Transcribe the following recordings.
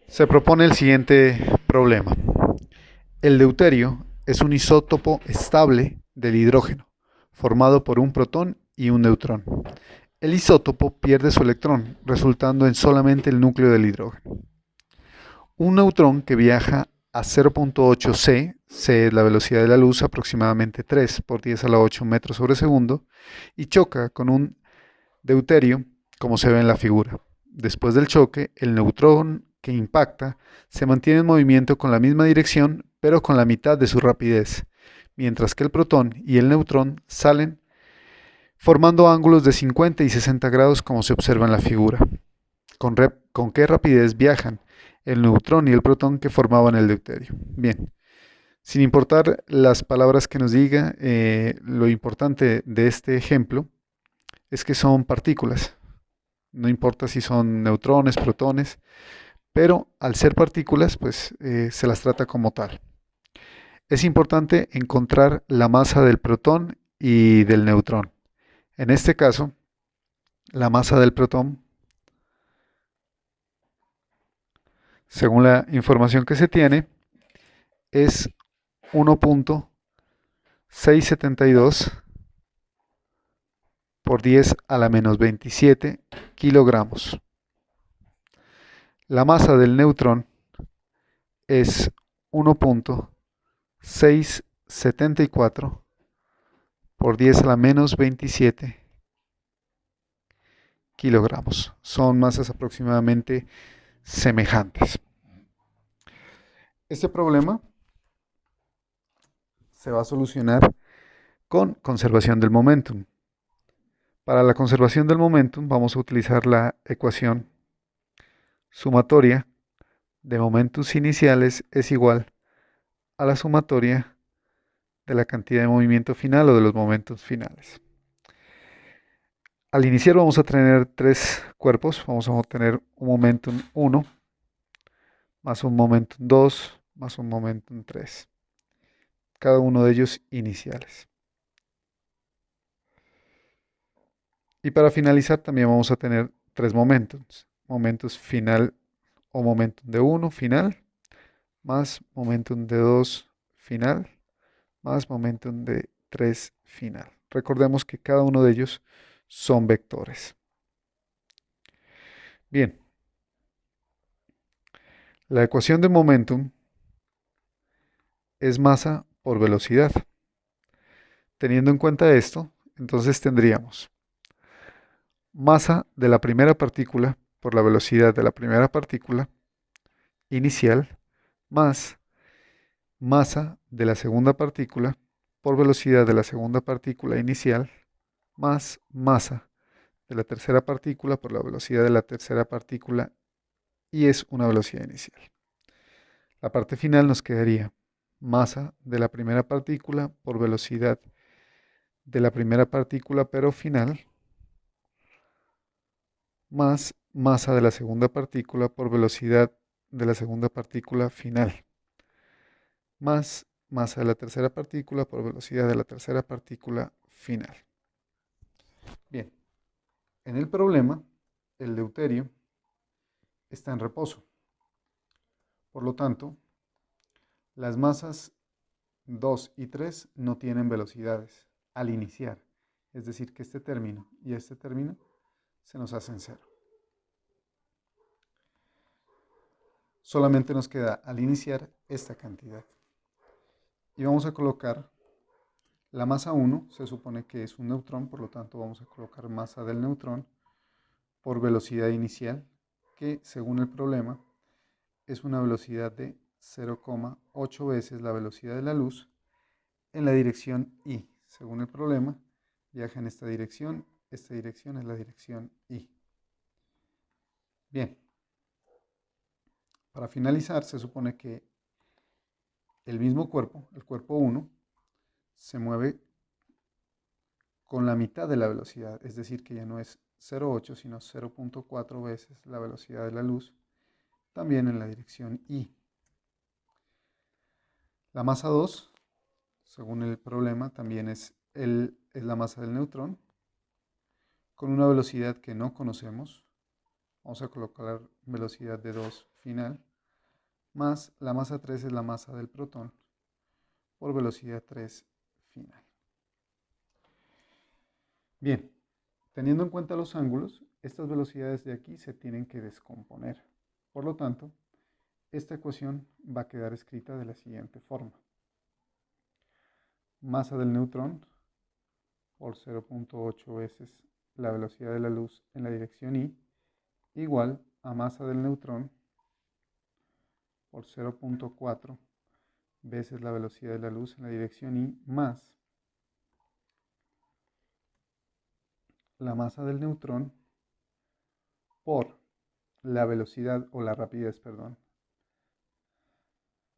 Se propone el siguiente problema. El deuterio es un isótopo estable del hidrógeno, formado por un protón y un neutrón. El isótopo pierde su electrón, resultando en solamente el núcleo del hidrógeno. Un neutrón que viaja a 0.8 c, c es la velocidad de la luz, aproximadamente 3 por 10 a la 8 metros sobre segundo, y choca con un deuterio, como se ve en la figura. Después del choque, el neutrón que impacta se mantiene en movimiento con la misma dirección, pero con la mitad de su rapidez, mientras que el protón y el neutrón salen formando ángulos de 50 y 60 grados como se observa en la figura. ¿Con qué rapidez viajan el neutrón y el protón que formaban el deuterio? Bien, sin importar las palabras que nos diga, lo importante de este ejemplo es que son partículas. No importa si son neutrones, protones, pero al ser partículas, pues se las trata como tal. Es importante encontrar la masa del protón y del neutrón. En este caso, la masa del protón, según la información que se tiene, es 1.672 por 10 a la menos 27 kilogramos. La masa del neutrón es 1.674 por 10 a la menos 27 kilogramos. Son masas aproximadamente semejantes. Este problema se va a solucionar con conservación del momentum. Para la conservación del momentum vamos a utilizar la ecuación sumatoria de momentos iniciales es igual a la sumatoria de la cantidad de movimiento final o de los momentos finales. Al iniciar vamos a tener tres cuerpos. Vamos a tener un momentum 1 más un momentum 2 más un momentum 3. Cada uno de ellos iniciales. Y para finalizar también vamos a tener tres momentos. Momentos final o momentum de 1 final más momentum de 2 final más momentum de 3 final. Recordemos que cada uno de ellos son vectores. Bien, la ecuación de momentum es masa por velocidad. Teniendo en cuenta esto, entonces tendríamos masa de la primera partícula por la velocidad de la primera partícula inicial más masa de la segunda partícula por velocidad de la segunda partícula inicial más masa de la tercera partícula por la velocidad de la tercera partícula y es una velocidad inicial. La parte final nos quedaría masa de la primera partícula por velocidad de la primera partícula pero final más masa de la segunda partícula por velocidad de la segunda partícula final más masa de la tercera partícula por velocidad de la tercera partícula final. Bien, en el problema, el deuterio está en reposo. Por lo tanto, las masas 2 y 3 no tienen velocidades al iniciar. Es decir, que este término y este término se nos hacen cero. Solamente nos queda al iniciar esta cantidad. Y vamos a colocar la masa 1, se supone que es un neutrón, por lo tanto vamos a colocar masa del neutrón por velocidad inicial, que según el problema es una velocidad de 0,8 veces la velocidad de la luz en la dirección Y. Según el problema, viaja en esta dirección es la dirección Y. Bien, para finalizar se supone que el mismo cuerpo, el cuerpo 1, se mueve con la mitad de la velocidad, es decir, que ya no es 0,8 sino 0,4 veces la velocidad de la luz, también en la dirección Y. La masa 2, según el problema, también es la masa del neutrón, con una velocidad que no conocemos. Vamos a colocar velocidad de 2 final, más la masa 3 es la masa del protón por velocidad 3 final. Bien, teniendo en cuenta los ángulos, estas velocidades de aquí se tienen que descomponer. Por lo tanto, esta ecuación va a quedar escrita de la siguiente forma. Masa del neutrón por 0.8 veces la velocidad de la luz en la dirección y igual a masa del neutrón por 0.4 veces la velocidad de la luz en la dirección y más la masa del neutrón por la velocidad o la rapidez, perdón,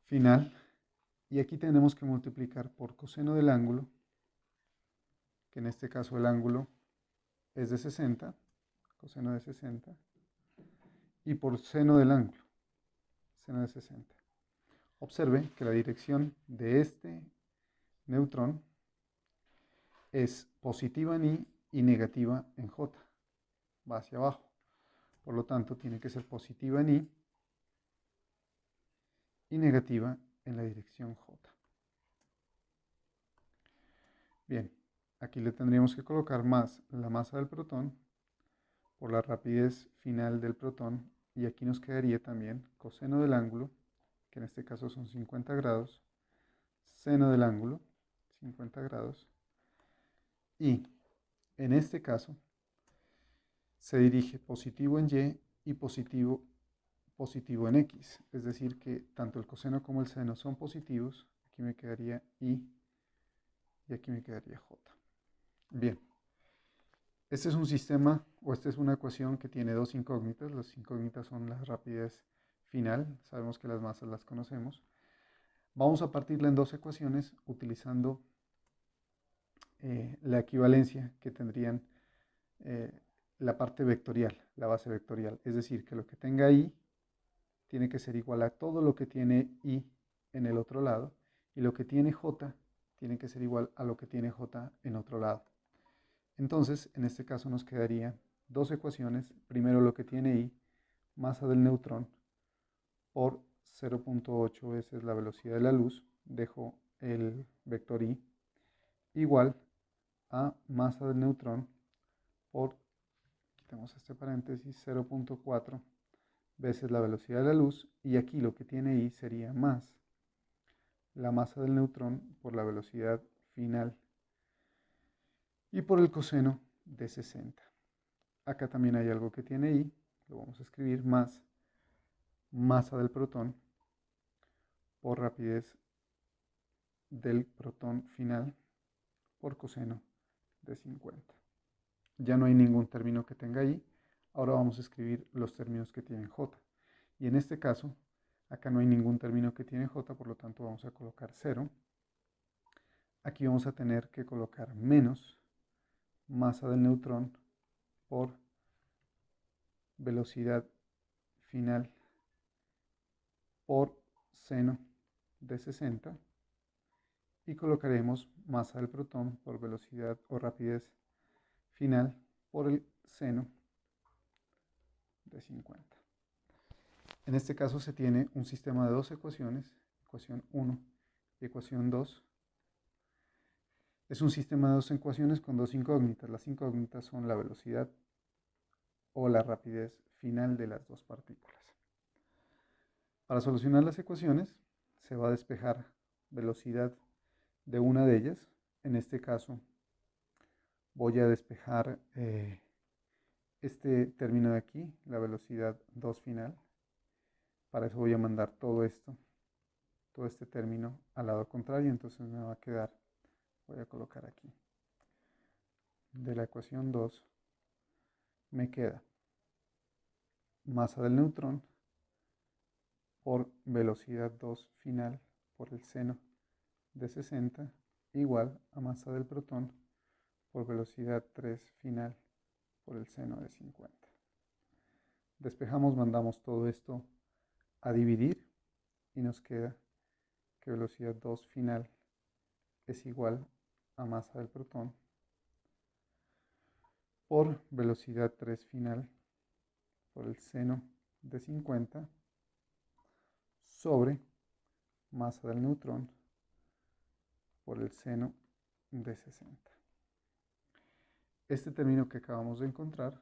final. Y aquí tenemos que multiplicar por coseno del ángulo, que en este caso el ángulo es de 60, coseno de 60, y por seno del ángulo, seno de 60. Observe que la dirección de este neutrón es positiva en I y negativa en J. Va hacia abajo. Por lo tanto, tiene que ser positiva en I y negativa en la dirección J. Bien, aquí le tendríamos que colocar más la masa del protón por la rapidez final del protón, y aquí nos quedaría también coseno del ángulo, que en este caso son 50 grados, seno del ángulo, 50 grados, y en este caso se dirige positivo en Y y positivo en X, es decir que tanto el coseno como el seno son positivos. Aquí me quedaría Y y aquí me quedaría J. Bien, este es un sistema o esta es una ecuación que tiene dos incógnitas. Las incógnitas son la rapidez final, sabemos que las masas las conocemos. Vamos a partirla en dos ecuaciones utilizando la equivalencia que tendrían eh, la parte vectorial, la base vectorial. Es decir, que lo que tenga I tiene que ser igual a todo lo que tiene I en el otro lado, y lo que tiene J tiene que ser igual a lo que tiene J en otro lado. Entonces, en este caso nos quedarían dos ecuaciones. Primero lo que tiene I, masa del neutrón, por 0.8 veces la velocidad de la luz, dejo el vector I, igual a masa del neutrón por, quitamos este paréntesis, 0.4 veces la velocidad de la luz, y aquí lo que tiene I sería más la masa del neutrón por la velocidad final y por el coseno de 60. Acá también hay algo que tiene I, lo vamos a escribir más masa del protón por rapidez del protón final por coseno de 50. Ya no hay ningún término que tenga I. Ahora vamos a escribir los términos que tienen J. Y en este caso, acá no hay ningún término que tiene J, por lo tanto vamos a colocar 0. Aquí vamos a tener que colocar menos masa del neutrón por velocidad final por seno de 60, y colocaremos masa del protón por velocidad o rapidez final por el seno de 50. En este caso se tiene un sistema de dos ecuaciones, ecuación 1 y ecuación 2. Es un sistema de dos ecuaciones con dos incógnitas. Las incógnitas son la velocidad o la rapidez final de las dos partículas. Para solucionar las ecuaciones se va a despejar velocidad de una de ellas. En este caso voy a despejar este término de aquí, la velocidad 2 final. Para eso voy a mandar todo esto, todo este término al lado contrario, entonces me va a quedar, voy a colocar aquí, de la ecuación 2 me queda masa del neutrón por velocidad 2 final por el seno de 60 igual a masa del protón por velocidad 3 final por el seno de 50. Despejamos, mandamos todo esto a dividir y nos queda que velocidad 2 final es igual a masa del protón por velocidad 3 final por el seno de 50 sobre masa del neutrón por el seno de 60. Este término que acabamos de encontrar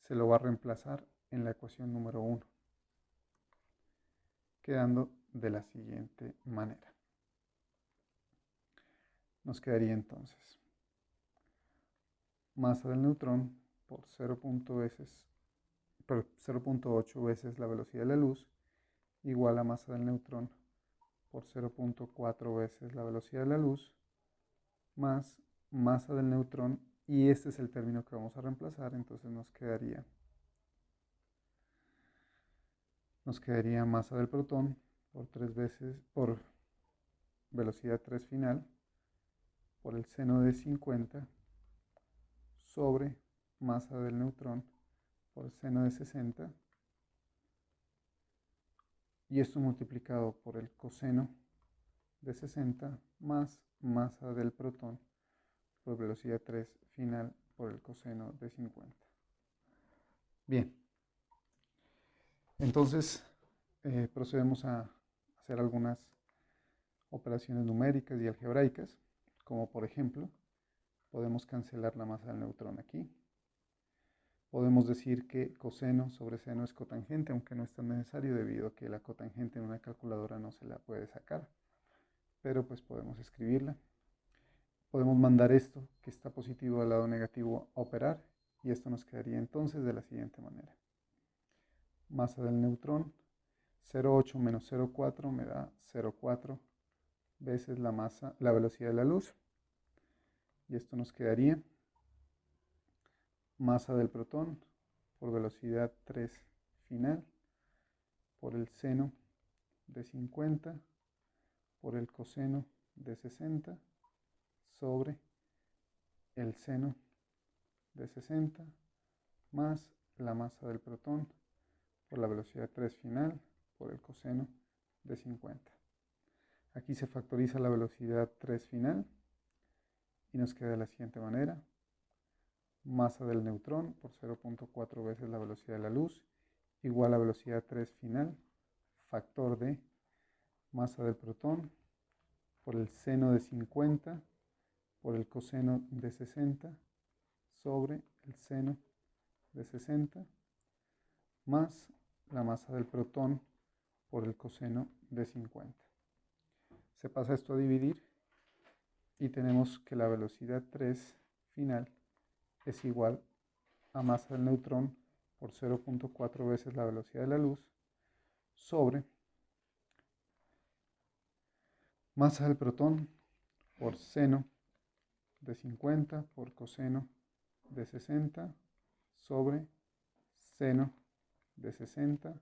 se lo va a reemplazar en la ecuación número 1, quedando de la siguiente manera. Nos quedaría entonces masa del neutrón por 0.8 veces la velocidad de la luz igual a masa del neutrón por 0.4 veces la velocidad de la luz más masa del neutrón, y este es el término que vamos a reemplazar, entonces nos quedaría masa del protón por 3 veces por velocidad 3 final por el seno de 50 sobre masa del neutrón por el seno de 60, y esto multiplicado por el coseno de 60 más masa del protón por velocidad 3 final por el coseno de 50. Bien, entonces procedemos a hacer algunas operaciones numéricas y algebraicas, como por ejemplo, podemos cancelar la masa del neutrón aquí. Podemos decir que coseno sobre seno es cotangente, aunque no es tan necesario debido a que la cotangente en una calculadora no se la puede sacar, pero pues podemos escribirla. Podemos mandar esto, que está positivo al lado negativo, a operar, y esto nos quedaría entonces de la siguiente manera. Masa del neutrón, 0,8 menos 0,4 me da 0,4 veces la velocidad de la luz, y esto nos quedaría masa del protón por velocidad 3 final por el seno de 50 por el coseno de 60 sobre el seno de 60 más la masa del protón por la velocidad 3 final por el coseno de 50. Aquí se factoriza la velocidad 3 final y nos queda de la siguiente manera. Masa del neutrón por 0.4 veces la velocidad de la luz igual a velocidad 3 final, factor de masa del protón por el seno de 50 por el coseno de 60 sobre el seno de 60 más la masa del protón por el coseno de 50. Se pasa esto a dividir y tenemos que la velocidad 3 final es igual a masa del neutrón por 0.4 veces la velocidad de la luz sobre masa del protón por seno de 50 por coseno de 60 sobre seno de 60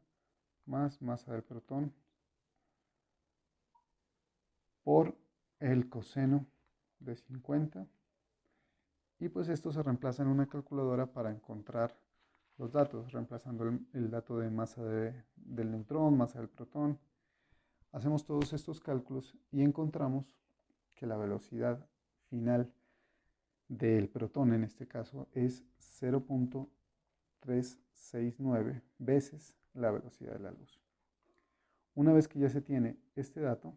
más masa del protón por el coseno de 50, y pues esto se reemplaza en una calculadora para encontrar los datos, reemplazando el dato de masa del neutrón, masa del protón. Hacemos todos estos cálculos y encontramos que la velocidad final del protón en este caso es 0.369 veces la velocidad de la luz. Una vez que ya se tiene este dato,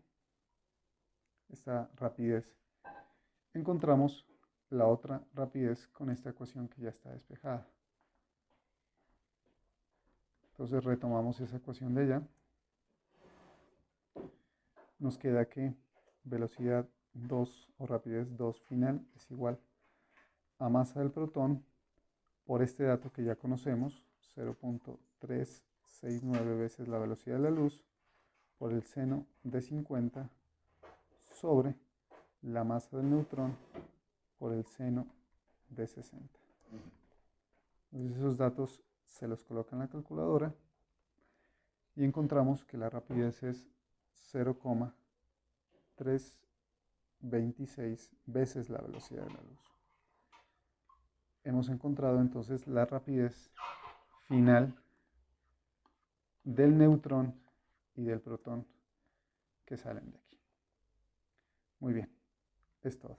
esta rapidez, encontramos la otra rapidez con esta ecuación que ya está despejada. Entonces retomamos esa ecuación de allá. Nos queda que velocidad 2 o rapidez 2 final es igual a masa del protón por este dato que ya conocemos, 0.369 veces la velocidad de la luz por el seno de 50 sobre la masa del neutrón por el seno de 60. Entonces esos datos se los coloca en la calculadora y encontramos que la rapidez es 0,326 veces la velocidad de la luz. Hemos encontrado entonces la rapidez final del neutrón y del protón que salen de aquí. Muy bien, es todo.